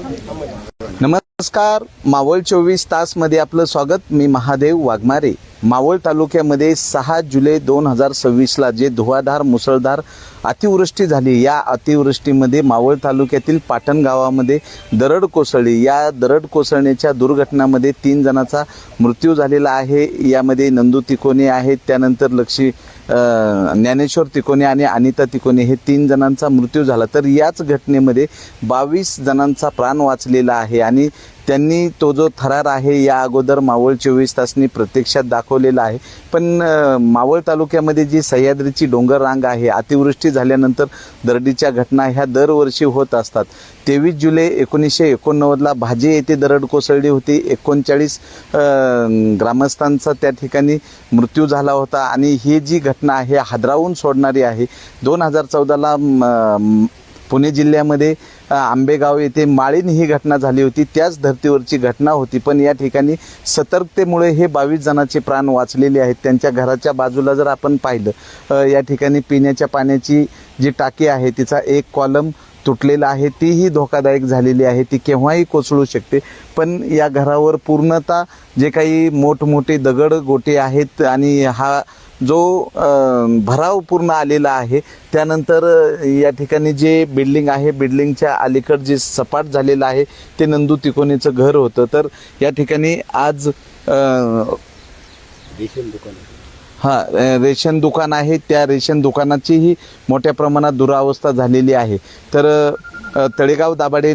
नमस्कार, मावळ 24 तासमध्ये आपलं स्वागत. मी महादेव वाघमारे. मावळ तालुक्यामध्ये 6 जुलै 2026ला जे धुवाधार मुसळधार अतिवृष्टी झाली, या अतिवृष्टीमध्ये मावळ तालुक्यातील पाटण गावामध्ये दरड कोसळली. या दरड कोसळण्याच्या दुर्घटनामध्ये 3 जणांचा मृत्यू झालेला आहे. यामध्ये नंदू तिकोने आहेत, त्यानंतर ज्ञानेश्वर तिकोने आणि अनिता तिकोने हे 3 जणांचा मृत्यू झाला. तर याच घटनेमध्ये 22 जणांचा प्राण वाचलेला आहे आणि त्यांनी तो जो थरार आहे या अगोदर मावळ 24 तासनी प्रत्यक्षात दाखवलेला आहे. पण मावळ तालुक्यामध्ये जी सह्याद्रीची डोंगर रांग आहे, अतिवृष्टी झाल्यानंतर दरडीच्या घटना ह्या दरवर्षी होत असतात. 23 जुलै 1989ला भाजे येथे दरड कोसळली होती. 39 ग्रामस्थांचा त्या ठिकाणी मृत्यू झाला होता आणि ही जी घटना आहे हादरावून सोडणारी आहे. 2014ला पुणे जिल्ह्यामध्ये आंबेगाव येथे माळीन ही घटना झाली होती. त्याच धर्तीवरची घटना होती, पण या ठिकाणी सतर्कतेमुळे हे 22 जणांचे प्राण वाचलेले आहेत. त्यांच्या घराच्या बाजूला जर आपण पाहिलं, या ठिकाणी पिण्याच्या पाण्याची जी टाकी आहे तिचा एक कॉलम तुटलेला आहे, तीही धोकादायक झालेली आहे, ती केव्हाही कोसळू शकते. पण या घरावर पूर्णतः जे काही मोठमोठे दगड गोटे आहेत आणि हा जो भराव पूर्ण आलेला आहे. त्यानंतर या ठिकाणी जे बिल्डिंग आहे, बिल्डिंगच्या अलीकड जे सपाट झालेलं आहे ते नंदू तिकोनेचं घर होतं. तर या ठिकाणी आज रेशन दुकान आहे, त्या रेशन दुकानाचीही मोठ्या प्रमाणात दुरावस्था झालेली आहे. तर तळेगाव दाभाडे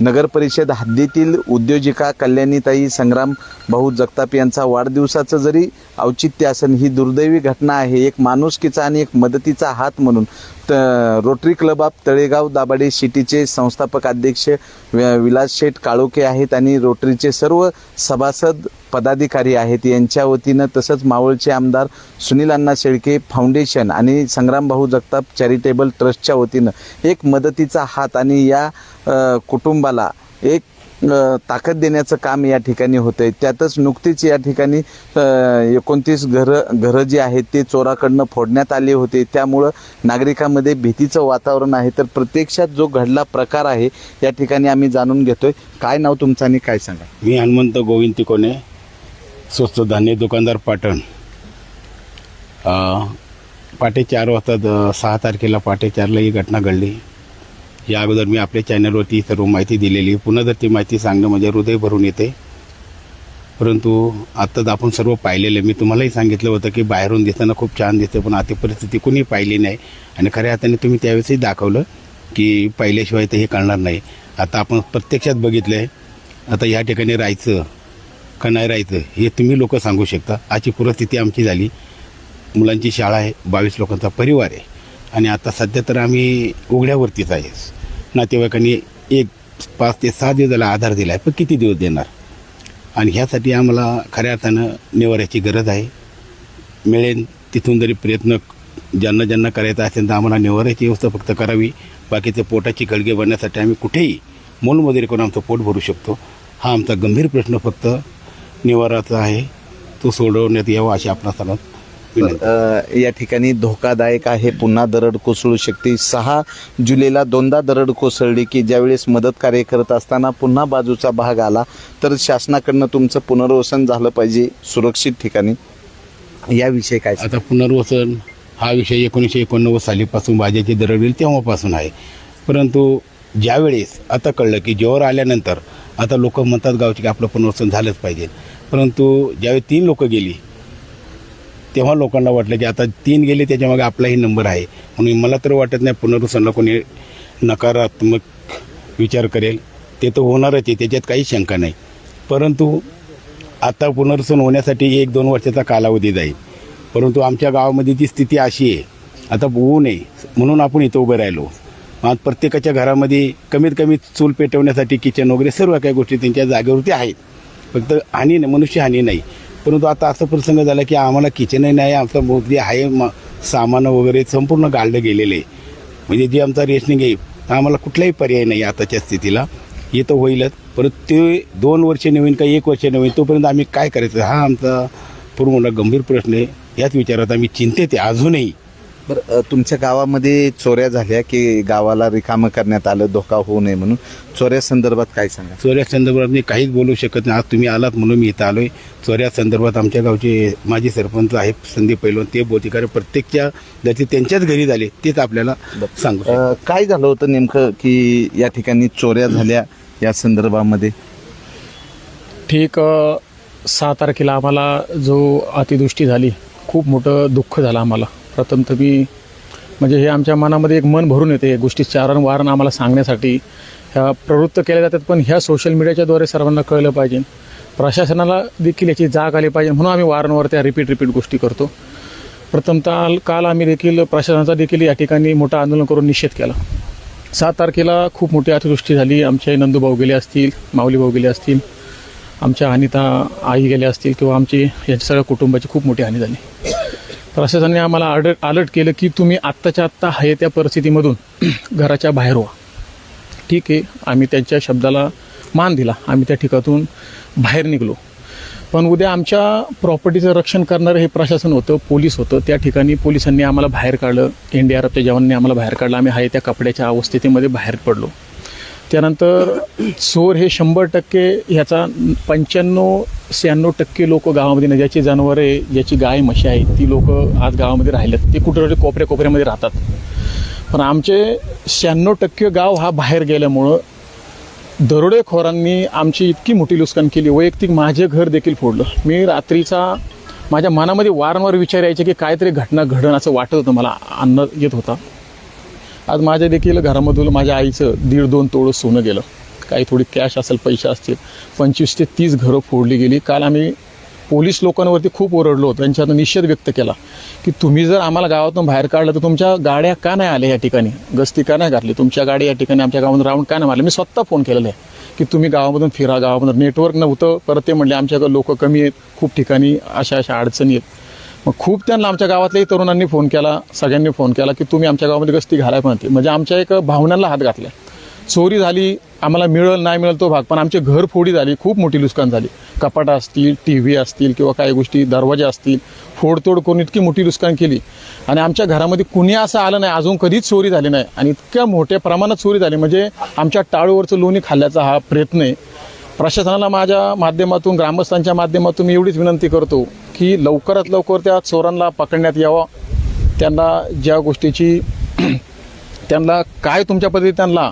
नगर परिषद हद्दीतील उद्योजिका कल्याणीताई संग्राम भाऊ जगताप यांचा वाढदिवसाचं जरी औचित्य असेल, ही दुर्दैवी घटना आहे. एक माणुसकीचा आणि एक मदतीचा हात म्हणून Rotary club of Talegaon Dabhade सिटीचे संस्थापक अध्यक्ष विलास शेठ काळोखे आहेत आणि रोटरीचे सर्व सभासद पदाधिकारी आहेत. यांच्या वतीनं तसंच मावळचे आमदार सुनील अण्णा शेळके फाउंडेशन आणि संग्राम भाऊ जगताप चॅरिटेबल ट्रस्टच्या वतीनं एक मदतीचा हात आणि या कुटुंबाला एक ताकद देण्याचं काम या ठिकाणी होतं आहे. त्यातच नुकतीच या ठिकाणी 29 घरं जी आहेत ते चोराकडनं फोडण्यात आले होते. त्यामुळं नागरिकांमध्ये भीतीचं वातावरण आहे. तर प्रत्यक्षात जो घडला प्रकार आहे या ठिकाणी आम्ही जाणून घेतोय. काय नाव तुमचं आणि काय सांगा? मी हनुमंत गोविंद तिकोने, स्वस्त धान्य दुकानदार पाटण. पहाटे 4 वाजता 6 तारखेला पहाटे 4ला ही घटना घडली. या अगोदर मी आपल्या चॅनलवरती सर्व माहिती दिलेली. पुन्हा जर ती माहिती सांगणं म्हणजे हृदय भरून येते. परंतु आत्ताच आपण सर्व पाहिलेलं आहे. मी तुम्हालाही सांगितलं होतं की बाहेरून दिसताना खूप छान दिसते, पण आता परिस्थिती कोणी पाहिली नाही आणि खऱ्या अर्थाने तुम्ही त्यावेळेसही दाखवलं की पाहिल्याशिवाय तर हे कळणार नाही. आता आपण प्रत्यक्षात बघितलं आहे. आता या ठिकाणी राहायचं का नाही राहायचं हे तुम्ही लोक सांगू शकता. आजची परिस्थिती आमची झाली. मुलांची शाळा आहे, 22 लोकांचा परिवार आहे आणि आता सध्या तर आम्ही उघड्यावरतीच आहे. नातेवाईकांनी 5 ते 6 दिवस झाला आधार दिला आहे, पण किती दिवस देणार? आणि ह्यासाठी आम्हाला खऱ्या अर्थानं निवाऱ्याची गरज आहे. मिळेल तिथून जरी प्रयत्न ज्यांना करायचा असेल तर आम्हाला निवाऱ्याची व्यवस्था फक्त करावी. बाकीचे पोटाची खळगे भरण्यासाठी आम्ही कुठेही मोलमजुरी करून आमचं पोट भरू शकतो. हा आमचा गंभीर प्रश्न फक्त निवाराचा आहे, तो सोडवण्यात यावा अशी आपला सर्वात या ठिकाणी धोकादायक आहे. पुन्हा दरड कोसळू शकते. 6 जुलैला 2दा दरड कोसळली की ज्यावेळेस मदत कार्य करत असताना पुन्हा बाजूचा भाग आला. तर शासनाकडनं तुमचं पुनर्वसन झालं पाहिजे सुरक्षित ठिकाणी. याविषयी काय? आता पुनर्वसन हा विषय 1989 सालीपासून भाज्याची दरड येईल तेव्हापासून आहे. परंतु ज्यावेळेस आता कळलं की जोर आल्यानंतर आता लोक म्हणतात गावचे की आपलं पुनर्वसन झालंच पाहिजे. परंतु ज्यावेळी 3 लोक गेली तेव्हा लोकांना वाटलं की आता 3 गेले त्याच्यामागे आपलाही नंबर आहे. म्हणून मला तर वाटत नाही पुनर्वसनला कोणी नकारात्मक विचार करेल. ते तर होणारच आहे, त्याच्यात काही शंका नाही. परंतु आता पुनर्वसन होण्यासाठी 1-2 वर्षाचा कालावधी जाईल. परंतु आमच्या गावामध्ये जी स्थिती अशी आहे, आता होऊ नये म्हणून आपण इथं उभं राहिलो. आज प्रत्येकाच्या घरामध्ये कमीत कमी चूल पेटवण्यासाठी किचन वगैरे सर्व काही गोष्टी त्यांच्या जागेवरती आहेत. फक्त हानी नाही, मनुष्य हानी नाही. परंतु आता असं प्रसंग झाला की आम्हाला किचनही नाही, आमचं जे आहे सामान वगैरे संपूर्ण गाळलं गेलेलं आहे. म्हणजे जे आमचा रेशनिंग आहे आम्हाला कुठलाही पर्याय नाही आताच्या स्थितीला. हे तर होईलच, परंतु ते 2 वर्ष नवीन का 1 वर्ष नवीन तोपर्यंत आम्ही काय करायचं हा आमचा पूर्ण गंभीर प्रश्न आहे. याच विचारात आम्ही चिंतेत आहे अजूनही. बरं, तुमच्या गावामध्ये चोऱ्या झाल्या की गावाला रिकामं करण्यात आलं धोका होऊ नये म्हणून? चोऱ्या संदर्भात काय सांगा? चोऱ्या संदर्भात मी काहीच बोलू शकत नाही. आज तुम्ही आलात म्हणून मी इथं आलोय. चोऱ्या संदर्भात आमच्या गावचे माजी सरपंच आहेत संदीप पैलवान, ते बोलते, कारण प्रत्येकच्या जसे त्यांच्याच घरी झाले तेच आपल्याला सांगू. काय झालं होतं नेमकं की या ठिकाणी चोऱ्या झाल्या या संदर्भामध्ये? ठीक 6 तारखेला आम्हाला जो अतिवृष्टी झाली, खूप मोठं दुःख झालं आम्हाला. प्रथम तर मी म्हणजे हे आमच्या मनामध्ये एक मन भरून येते, या गोष्टी वारंवार आम्हाला सांगण्यासाठी ह्या प्रवृत्त केल्या जातात, पण ह्या सोशल मीडियाच्याद्वारे सर्वांना कळलं पाहिजे, प्रशासनाला देखील याची जाग आली पाहिजे, म्हणून आम्ही वारंवार त्या रिपीट गोष्टी करतो. प्रथमतः काल आम्ही देखील प्रशासनाचा देखील या ठिकाणी मोठं आंदोलन करून निषेध केला. 7 तारखेला खूप मोठी अतिवृष्टी झाली. आमचे नंदूभाऊ गेले असतील, माऊलीभाऊ गेले असतील, आमच्या अनिता आई गेल्या असतील किंवा आमची यांच्या सगळ्या कुटुंबाची खूप मोठी हानी झाली. प्रशासनाने आम्हाला अलर्ट केलं की तुम्ही आत्ताच्या आत्ता आहे त्या परिस्थितीमधून घराच्या बाहेर व्हा. ठीक आहे, आम्ही त्यांच्या शब्दाला मान दिला. आम्ही त्या ठिकाणातून बाहेर निघलो. पण उद्या आमच्या प्रॉपर्टीचं रक्षण करणारं हे प्रशासन होतं, पोलीस होतं. त्या ठिकाणी पोलिसांनी आम्हाला बाहेर काढलं, NDRFच्या जवानांनी आम्हाला बाहेर काढलं. आम्ही आहे त्या कपड्याच्या अवस्थेमध्ये बाहेर पडलो. त्यानंतर चोर हे 100% ह्याचा 95-96% लोक गावामध्ये नाही, ज्याची जनावरं आहे, ज्याची गाय म्हशी आहे, ती लोक आज गावामध्ये राहिलेत. ते कुठे कोपऱ्यामध्ये राहतात. पण आमचे 96% गाव हा बाहेर गेल्यामुळं दरोडेखोरांनी आमची इतकी मोठी नुकसान केली. वैयक्तिक माझे घर देखील फोडलं. मी रात्रीचा माझ्या मनामध्ये वारंवार विचार यायचे की काहीतरी घटना घडण असं वाटत होतं, मला अंदाज येत होता. आज माझ्या देखील घरामधून माझ्या आईचं 1.5-2 तोळं सोनं गेलं. काही थोडी कॅश असेल, पैसे असतील. 25 ते 30 घरं फोडली गेली. काल आम्ही पोलीस लोकांवरती खूप ओरडलो होतो, त्यांच्यातून निषेध व्यक्त केला की तुम्ही जर आम्हाला गावातून बाहेर काढलं तर तुमच्या गाड्या का नाही आल्या या ठिकाणी, गस्ती का नाही घातली, तुमच्या गाडी या ठिकाणी आमच्या गावातून राऊंड का नाही मारले. मी स्वतः फोन केलेला आहे की तुम्ही गावामधून फिरा. गावामधून नेटवर्क नव्हतं. परत ते म्हणले आमच्याकडे लोक कमी आहेत, खूप ठिकाणी अशा अडचणी आहेत. मग खूप त्यांना आमच्या गावातल्याही तरुणांनी फोन केला, सगळ्यांनी फोन केला की तुम्ही आमच्या गावामध्ये गस्ती घालायला म्हणते. म्हणजे आमच्या एक भावनांना हात घातला. चोरी झाली, आम्हाला मिळेल नाही मिळेल तो भाग, पण आमचे घर फोडी झाली, खूप मोठी नुकसान झाली. कपाटा असतील, TV असतील किंवा काही गोष्टी, दरवाजे असतील, फोडतोड करून इतकी मोठी नुकसान केली. आणि आमच्या घरामध्ये कुणी असं आलं नाही, अजून कधीच चोरी झाली नाही. आणि इतक्या मोठ्या प्रमाणात चोरी झाली म्हणजे आमच्या टाळूवरचं लोणी खाल्ल्याचा हा प्रयत्न आहे. प्रशासनाला माझ्या माध्यमातून, ग्रामस्थांच्या माध्यमातून मी एवढीच विनंती करतो की लवकरात लवकर त्या चोरांना पकडण्यात यावं. त्यांना ज्या गोष्टीची त्यांना काय तुमच्या पद्धतीने त्यांना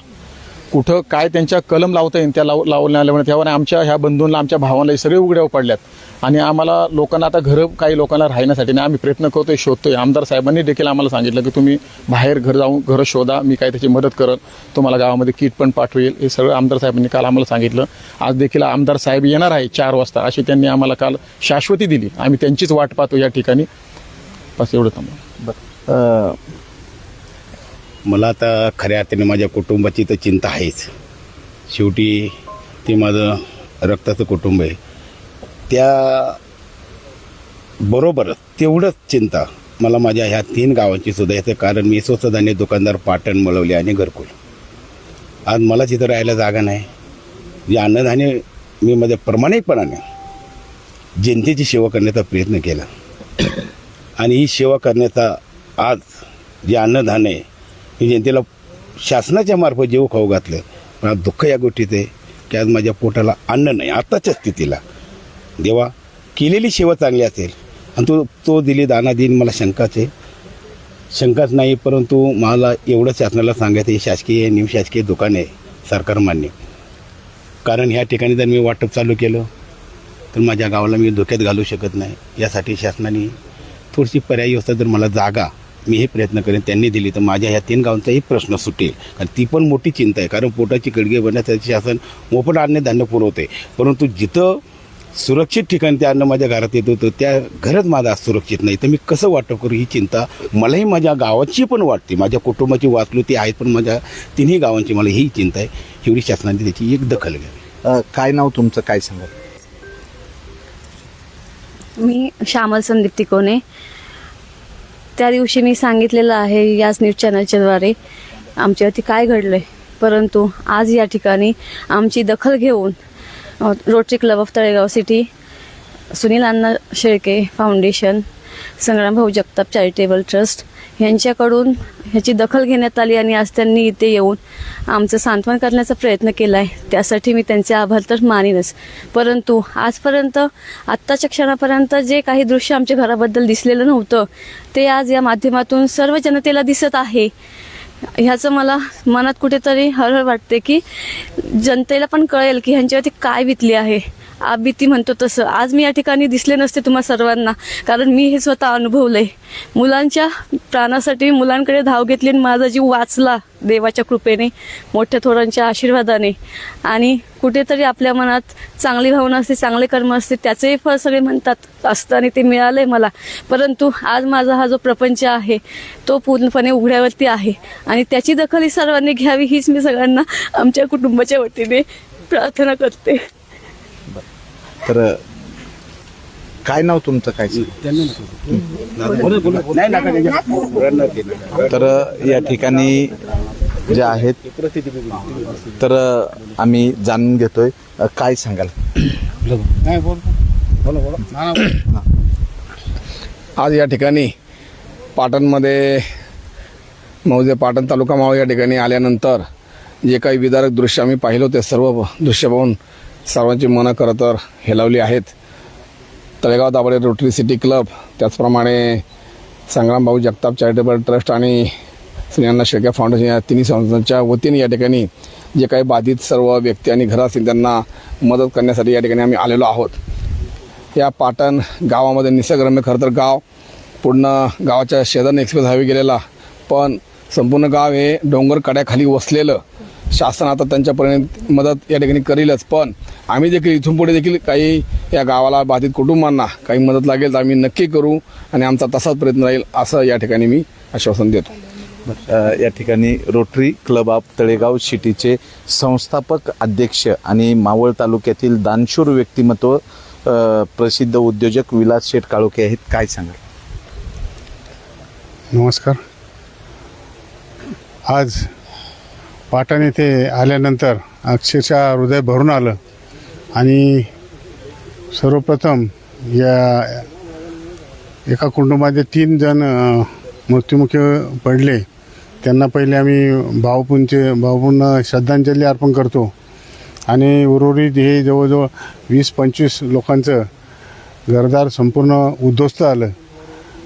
कुठं काय त्यांच्या कलम लावता येईल त्या लावण्यात यावं. आणि आमच्या ह्या बंधूंना, आमच्या भावांना सगळे उघड्यावर पडल्यात. आणि आम्हाला लोकांना आता घरं, काही लोकांना राहण्यासाठी नाही, आम्ही प्रयत्न करतोय, शोधतोय. आमदार साहेबांनी देखील आम्हाला सांगितलं की तुम्ही बाहेर घरं शोधा, मी काय त्याची मदत करत, तुम्हाला गावामध्ये किट पण पाठवेल. हे सगळं आमदार साहेबांनी काल आम्हाला सांगितलं. आज देखील आमदार साहेब येणार आहे 4 वाजता, अशी त्यांनी आम्हाला काल शाश्वती दिली. आम्ही त्यांचीच वाट पाहतो या ठिकाणी. बस एवढं थांबा. मला आता खऱ्या अर्थाने माझ्या कुटुंबाची तर चिंता आहेच. शेवटी ते माझं रक्ताचं कुटुंब आहे. त्या बरोबरच तेवढंच चिंता मला माझ्या ह्या 3 गावांची सुद्धा याचं कारण मी स्वस्त धान्य दुकानदार, पाटण, मळवली आणि घरकुल. आज मला तिथं राहायला जागा नाही. जे अन्नधान्य मी माझ्या प्रामाणिकपणाने जनतेची सेवा करण्याचा प्रयत्न केला आणि ही सेवा करण्याचा आज जे अन्नधान्य आहे मी जनतेला शासनाच्या मार्फत जेव खाऊ घातलं. पण आज दुःख या गोष्टीत आहे की आज माझ्या पोटाला अन्न नाही. आत्ताच्या स्थितीला देवा केलेली सेवा चांगली असेल आणि तो दिली दाना देईन, मला शंकाच नाही. परंतु मला एवढं शासनाला सांगायचं, हे शासकीय निमशासकीय दुकान आहे, सरकार मान्य. कारण ह्या ठिकाणी जर मी वाटप चालू केलं तर माझ्या गावाला मी धोक्यात घालू शकत नाही. यासाठी शासनाने थोडीशी पर्यायी व्यवस्था, जर मला जागा मी हे प्रयत्न करेन त्यांनी दिली तर माझ्या ह्या 3 गावांचाही प्रश्न सुटेल. कारण ती पण मोठी चिंता आहे. कारण पोटाची कडगे बनण्यासाठी शासन मोफत अन्नधान्य पुरवते, परंतु जिथं सुरक्षित ठिकाणी ते अन्न माझ्या घरात येत होतं त्या घरात माझं आज सुरक्षित नाही, तर मी कसं वाटप करू ही चिंता मलाही माझ्या गावाची पण वाटते. माझ्या कुटुंबाची वाचलो ती आहेत, पण माझ्या 3ही गावांची मला ही चिंता आहे. एवढी शासनाने त्याची एक दखल घ्यावी. काय नाव तुमचं, काय सांगा? मी श्यामल संदीप तिकोने. त्या दिवशी मी सांगितलेलं आहे याच न्यूज चॅनलच्याद्वारे आमच्यावरती काय घडलं आहे, परंतु आज या ठिकाणी आमची दखल घेऊन Rotary club of Talegaon city, Sunil Anna Shelke foundation, Sangram Bhau Jagtap charitable trust यांच्याकडून ह्याची दखल घेण्यात आली आणि आज त्यांनी इथे येऊन आमचं सांत्वन करण्याचा प्रयत्न केला आहे. त्यासाठी मी त्यांचे आभार तर मानेनच. परंतु आजपर्यंत आत्ताच्या क्षणापर्यंत जे काही दृश्य आमच्या घराबद्दल दिसलेलं नव्हतं ते आज या माध्यमातून सर्व जनतेला दिसत आहे. ह्याचं मला मनात कुठेतरी हळहळ वाटते की जनतेला पण कळेल की ह्यांच्यावरती काय बितली आहे. भीती म्हणतो तसं आज मी या ठिकाणी दिसले नसते तुम्हा सर्वांना, कारण मी हे स्वतः अनुभवलंय. मुलांच्या प्राणासाठी मुलांकडे धाव घेतली आणि माझा जीव वाचला देवाच्या कृपेने, मोठ्या थोरांच्या आशीर्वादाने. आणि कुठेतरी आपल्या मनात चांगली भावना असते, चांगले कर्म असते, त्याचेही फळ सगळे म्हणतात असतं आणि ते मिळालंय मला. परंतु आज माझा हा जो प्रपंच आहे तो पूर्णपणे उघड्यावरती आहे आणि त्याची दखल ही सर्वांनी घ्यावी हीच मी सगळ्यांना आमच्या कुटुंबाच्या वतीने प्रार्थना करते. तर काय नाव तुमचं, काय तर या ठिकाणी जे आहेत तर आम्ही जाणून घेतोय. काय सांगाल? आज या ठिकाणी पाटणमध्ये मौजे पाटण तालुका मावळ या ठिकाणी आल्यानंतर जे काही विदारक दृश्य आम्ही पाहिलं ते सर्व दृश्य पाहून सर्वांची मनं खरं तर हेलावली आहेत. Talegaon Dabhade rotary city club, त्याचप्रमाणे संग्रामभाऊ जगताप चॅरिटेबल ट्रस्ट आणि श्रीअण्णा शेळके फाउंडेशन या तिन्ही संस्थांच्या वतीने या ठिकाणी जे काही बाधित सर्व व्यक्ती आणि घरं असतील त्यांना मदत करण्यासाठी या ठिकाणी आम्ही आलेलो आहोत. या पाटण गावामध्ये निसर्गरम्य खरं तर गाव, पूर्ण गावाच्या शेजारने एक्सप्रेस हायवे गेलेला, पण संपूर्ण गाव हे डोंगर कड्याखाली वसलेलं. शासन आता त्यांच्यापर्यंत मदत या ठिकाणी करीलच, पण आम्ही देखील इथून पुढे देखील काही या गावाला बाधित कुटुंबांना काही मदत लागेल तर आम्ही नक्की करू आणि आमचा तसाच प्रयत्न राहील असं या ठिकाणी मी आश्वासन देतो. या ठिकाणी रोटरी क्लब ऑफ तळेगाव सिटीचे संस्थापक अध्यक्ष आणि मावळ तालुक्यातील दानशूर व्यक्तिमत्व प्रसिद्ध उद्योजक विलास शेठ काळोखे आहेत. काय सांगाल? नमस्कार. आज पाटण येथे आल्यानंतर अक्षरशः हृदय भरून आलं आणि सर्वप्रथम या एका कुटुंबाचे 3 जण मृत्युमुखी पडले. त्यांना पहिले आम्ही भावपूर्ण श्रद्धांजली अर्पण करतो आणि उर्वरित हे जवळजवळ 20-25 लोकांचं घरदार संपूर्ण उद्ध्वस्त आलं.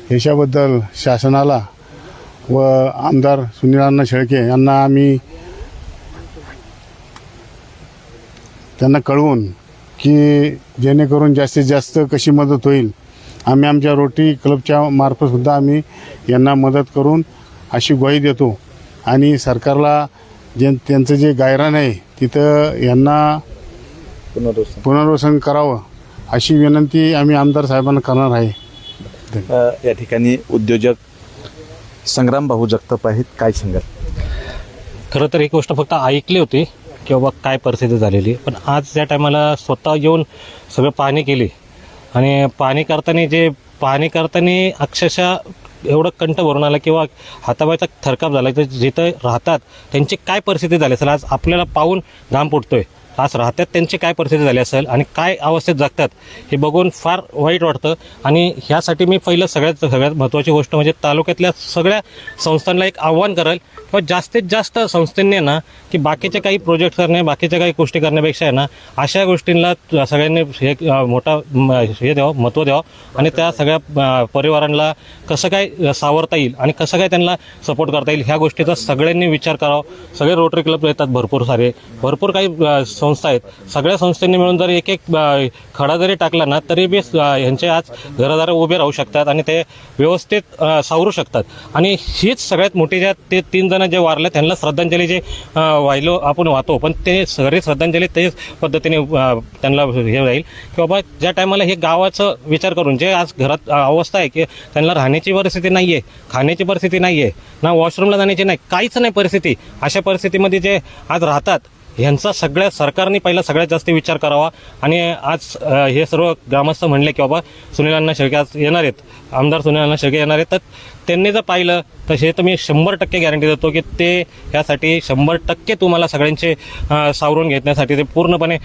ह्याच्याबद्दल शासनाला व आमदार सुनील शेळके यांना आम्ही त्यांना कळवून की जेणेकरून जास्तीत जास्त कशी मदत होईल आम्ही आमच्या रोटरी क्लबच्या मार्फतसुद्धा आम्ही यांना मदत करून अशी ग्वाही देतो. आणि सरकारला त्यांचं जे गायरान आहे तिथं यांना पुनर्वसन करावं अशी विनंती आम्ही आमदार साहेबांना करणार आहे. या ठिकाणी उद्योजक संग्रामभाऊ जगताप आहेत. काय सांगाल? खरं तर एक गोष्ट फक्त ऐकली होती की बाबा काय परिस्थिती झालेली, पण आज त्या टायमाला स्वतः येऊन सगळं पाहणी केली आणि पाहणी करताना अक्षरशः एवढं कंठ भरून आलं किंवा हाताबायचा थरकाप झाला तर जिथं राहतात त्यांची काय परिस्थिती झाली असेल आज आपल्याला पाहून घाम फुटतोय. आज राहतात त्यांची काय परिस्थिती झाली असेल आणि काय अवस्थेत जगतात हे बघून फार वाईट वाटतं. आणि ह्यासाठी मी पहिलं सगळ्यात महत्त्वाची गोष्ट म्हणजे तालुक्यातल्या सगळ्या संस्थांना एक आव्हान करेल किंवा जास्तीत जास्त संस्थांनी ना की बाकीचे काही प्रोजेक्ट करणे, बाकीच्या काही गोष्टी करण्यापेक्षा आहे ना अशा गोष्टींना सगळ्यांनी हे मोठा हे द्यावं, महत्त्व द्यावं आणि त्या सगळ्या परिवारांना कसं काय सावरता येईल आणि कसं काय त्यांना सपोर्ट करता येईल ह्या गोष्टीचा सगळ्यांनी विचार करावा. सगळे रोटरी क्लब येतात, भरपूर काही संस्था आहेत. सगळ्या संस्थांनी मिळून जर एक खडा जरी टाकला ना तरी बी ह्यांचे आज घरदार उभे राहू शकतात आणि ते व्यवस्थित सावरू शकतात. आणि हीच सगळ्यात मोठी ज्या ते 3 जण जे वारले त्यांना श्रद्धांजली जे आपण वाहतो, पण ते सगळी श्रद्धांजली तेच पद्धतीने त्यांना हे राहील की बाबा ज्या टायमाला हे गावाचं विचार करून जे आज घरात अवस्था आहे की त्यांना राहण्याची परिस्थिती नाही आहे, खाण्याची परिस्थिती नाही आहे, ना वॉशरूमला जाण्याची नाही, काहीच नाही परिस्थिती. अशा परिस्थितीमध्ये जे आज राहतात ह्यांचा सगळ्या सरकारने पहिला सगळ्यात जास्त विचार करावा. आणि आज हे सर्व ग्रामस्थ म्हणले की बाबा सुनील अण्णा शेळके आज येणार आहेत, आमदार सुनील अण्णा शेळके येणार आहेत, तर त्यांनी जर पाहिलं तर हे तर मी 100% गॅरंटी देतो की ते यासाठी 100% तुम्हाला सगळ्यांचे सावरून घेण्यासाठी ते पूर्णपणे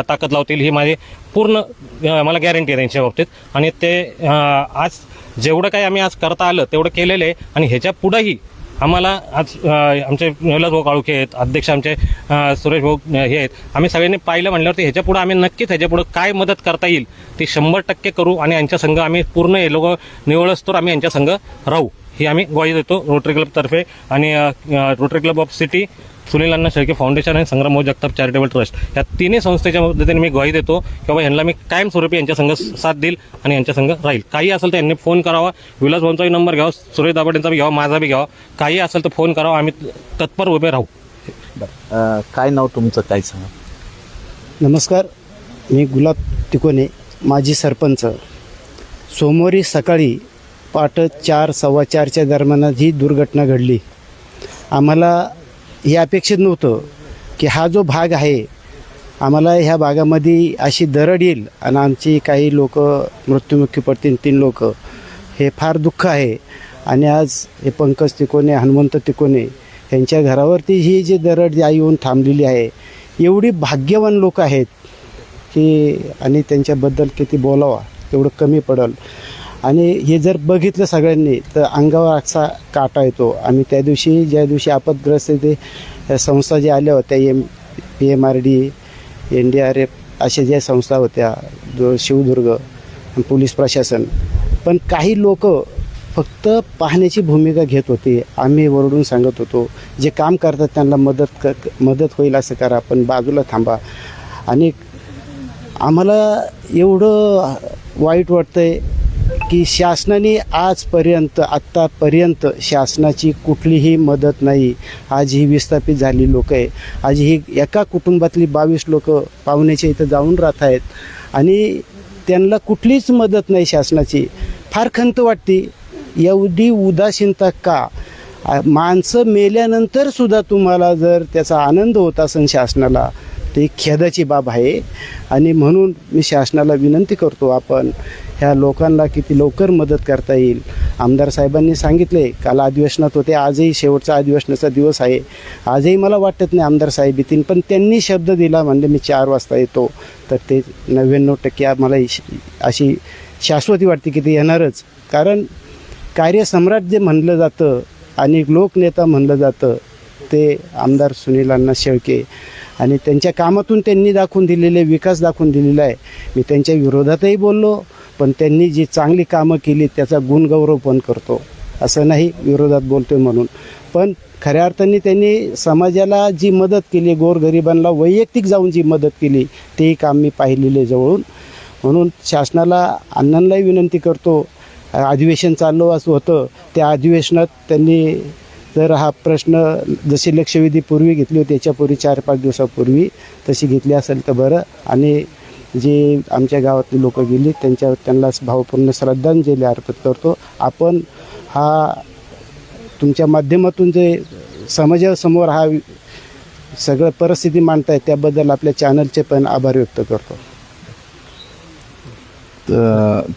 ताकद लावतील. ही माझी पूर्ण मला गॅरंटी आहे त्यांच्या बाबतीत. आणि ते आज जेवढं काही आम्ही आज करता आलं तेवढं केलेलं आहे. आणि ह्याच्या पुढंही आम्हाला आज आमचे नवलास भाऊ काळुखे आहेत, अध्यक्ष आमचे सुरेश भाऊ हे आहेत, आम्ही सगळ्यांनी पाहिलं म्हटल्यावरती ह्याच्या पुढं आम्ही नक्कीच ह्याच्या पुढं काय मदत करता येईल ती 100% करू. आणि यांच्या संघ आम्ही पूर्ण हे लोक निवडच तर आम्ही यांच्या संघ राहू ही आम्ही ग्वाही देतो रोटरी क्लबतर्फे. आणि rotary club of city, Sunil Anna Shelke foundation आणि संग्राम भाऊ जगताप चॅरिटेबल ट्रस्ट या तिन्ही संस्थेच्या मदतीने मी ग्वाही देतो की बाबा यांना मी कायमस्वरूपी यांच्या संघ साथ देईल आणि यांच्या संघ राहील. काही असेल तर यांनी फोन करावा, विलास भाऊंचाही नंबर घ्यावा, सुरेश दाभाडेंचा बी घ्यावा, माझा बी घ्यावा, काही असेल तर फोन करावा, आम्ही तत्पर उभे राहू. काय नाव तुमचं, काय सांगा? नमस्कार, मी गुलाब तिकोने, माजी सरपंच. सोमवारी सकाळी पहाटे 4, 4:15च्या दरम्यान ही दुर्घटना घडली. आम्हाला हे अपेक्षित नव्हतं की हा जो भाग आहे, आम्हाला ह्या भागामध्ये अशी दरड येईल आणि आमची काही लोक मृत्युमुखी पडतील, 3 लोक. हे फार दुःख आहे. आणि आज हे पंकज तिकोने, हनुमंत तिकोने यांच्या घरावरती ही जी दरड येऊन थांबलेली आहे, एवढी भाग्यवान लोक आहेत की, आणि त्यांच्याबद्दल किती बोलावा तेवढं कमी पडेल. आणि हे जर बघितलं सगळ्यांनी तर अंगावर असा काटा येतो. आम्ही त्या दिवशी, ज्या दिवशी आपदग्रस्त ते संस्था ज्या आल्या होत्या, PMRD, NDRF अशा ज्या संस्था होत्या, शिवदुर्ग, पोलीस प्रशासन, पण काही लोक फक्त पाहण्याची भूमिका घेत होते. आम्ही ओरडून सांगत होतो जे काम करतात त्यांना मदत होईल असं करा, पण बाजूला थांबा. आणि आम्हाला एवढं वाईट वाटतं आहे की शासनाने आत्तापर्यंत शासनाची कुठलीही मदत नाही. आज ही विस्थापित झाली लोक आहे, आज ही एका कुटुंबातली 22 लोक पाहुण्याच्या इथं जाऊन राहत आहेत आणि त्यांना कुठलीच मदत नाही शासनाची. फार खंत वाटते. एवढी उदासीनता का? माणसं मेल्यानंतर सुद्धा तुम्हाला जर त्याचा आनंद होत असेल शासनाला, ते खेदाची बाब आहे. आणि म्हणून मी शासनाला विनंती करतो, आपण ह्या लोकांना किती लवकर मदत करता येईल. आमदार साहेबांनी सांगितले, काल अधिवेशनात होते, आजही शेवटचा अधिवेशनाचा दिवस आहे, आजही मला वाटत नाही आमदार साहेब येतील, पण त्यांनी शब्द दिला, म्हणजे मी 4 वाजता येतो, तर ते 99% आम्हाला अशी शाश्वती वाटते की ते येणारच. कारण कार्यसम्राट जे म्हणलं जातं आणि लोकनेता म्हणलं जातं ते आमदार सुनील अण्णा शेळके, आणि त्यांच्या कामातून त्यांनी दाखवून दिलेले विकास दाखवून दिलेला आहे. मी त्यांच्या विरोधातही बोललो, पण त्यांनी जी चांगली कामं केली त्याचा गुणगौरव पण करतो, असं नाही विरोधात बोलतोय म्हणून. पण खऱ्या अर्थाने त्यांनी समाजाला जी मदत केली, गोरगरिबांना वैयक्तिक जाऊन जी मदत केली, तेही काम मी पाहिलेले जवळून. म्हणून शासनाला, अण्णांनाही विनंती करतो, अधिवेशन चाललं असं होतं, त्या अधिवेशनात त्यांनी जर हा प्रश्न जशी लक्षवेधी पूर्वी घेतली होती, त्याच्यापूर्वी 4-5 दिवसापूर्वी तशी घेतली असेल तर बरं. आणि जे आमच्या गावातली लोक गेली त्यांना भावपूर्ण श्रद्धांजली अर्पित करतो. आपण हा तुमच्या माध्यमातून जे समाजासमोर हा सगळं परिस्थिती मांडताय त्याबद्दल आपल्या चॅनलचे पण आभार व्यक्त करतो.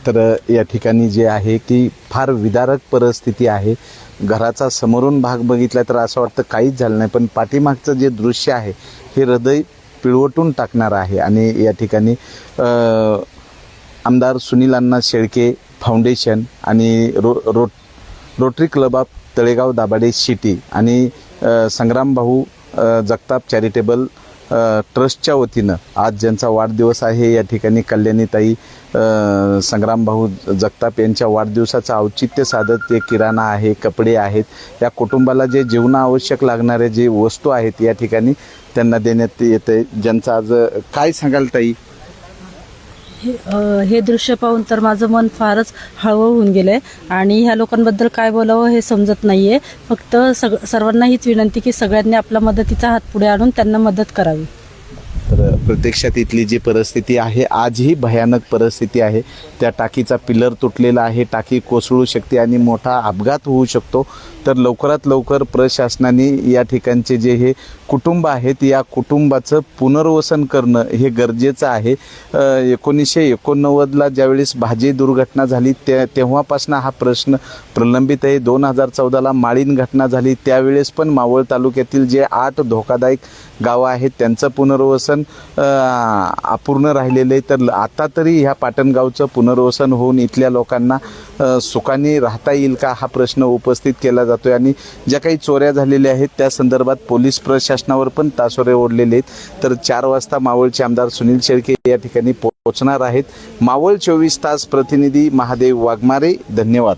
तर या ठिकाणी जे आहे की फार विदारक परिस्थिती आहे. घराचा समोरून भाग बघितला तर असं वाटतं काहीच झालं नाही, पण पाठीमागचं जे दृश्य आहे हे हृदय पिळवटून टाकणार आहे. आणि या ठिकाणी आमदार सुनील अण्णा शेळके फाउंडेशन आणि rotary club of Talegaon Dabhade city आणि संग्राम भाऊ जगताप चॅरिटेबल ट्रस्टच्या वतीनं आज ज्यांचा वाढदिवस आहे, या ठिकाणी कल्याणीताई संग्राम भाऊ जगताप यांच्या वाढदिवसाचं औचित्य साधत ते किराणा आहे, कपडे आहेत, या कुटुंबाला जे जीवनावश्यक लागणारे जे वस्तू आहेत या ठिकाणी त्यांना देण्यात येते. ज्यांचा आज काय सांगाल ताई? हे दृश्य पाहून तर माझं मन फारच हळवं होऊन गेलं आहे आणि ह्या लोकांबद्दल काय बोलावं हे समजत नाही आहे. फक्त सर्वांना हीच विनंती की सगळ्यांनी आपला मदतीचा हात पुढे आणून त्यांना मदत करावी. तर प्रत्यक्षात इथली जी परिस्थिती आहे आजही भयानक परिस्थिती आहे. त्या टाकीचा पिलर तुटलेला आहे, टाकी कोसळू शकते आणि मोठा अपघात होऊ शकतो. तर लवकरात लवकर प्रशासनाने या ठिकाणचे जे हे कुटुंब आहेत या कुटुंबाचं पुनर्वसन करणं हे गरजेचं आहे. 1989ला ज्यावेळेस भाजी दुर्घटना झाली तेव्हापासून हा प्रश्न प्रलंबित आहे. 2014ला माळीण घटना झाली त्यावेळेस पण मावळ तालुक्यातील जे 8 धोकादायक गावं आहेत त्यांचं पुनर्वसन अपूर्ण राहिलेलं आहे. तर आता तरी ह्या पाटणगावचं पुनर्वसन होऊन इथल्या लोकांना सुखाने राहता येईल का हा प्रश्न उपस्थित केला जातोय. आणि ज्या काही चोऱ्या झालेल्या आहेत त्या संदर्भात पोलीस प्रशासनावर पण तासोरे ओढलेले आहेत. तर 4 वाजता मावळचे आमदार सुनील शेळके या ठिकाणी पोहोचणार आहेत. मावळ 24 तास प्रतिनिधी महादेव वाघमारे, धन्यवाद.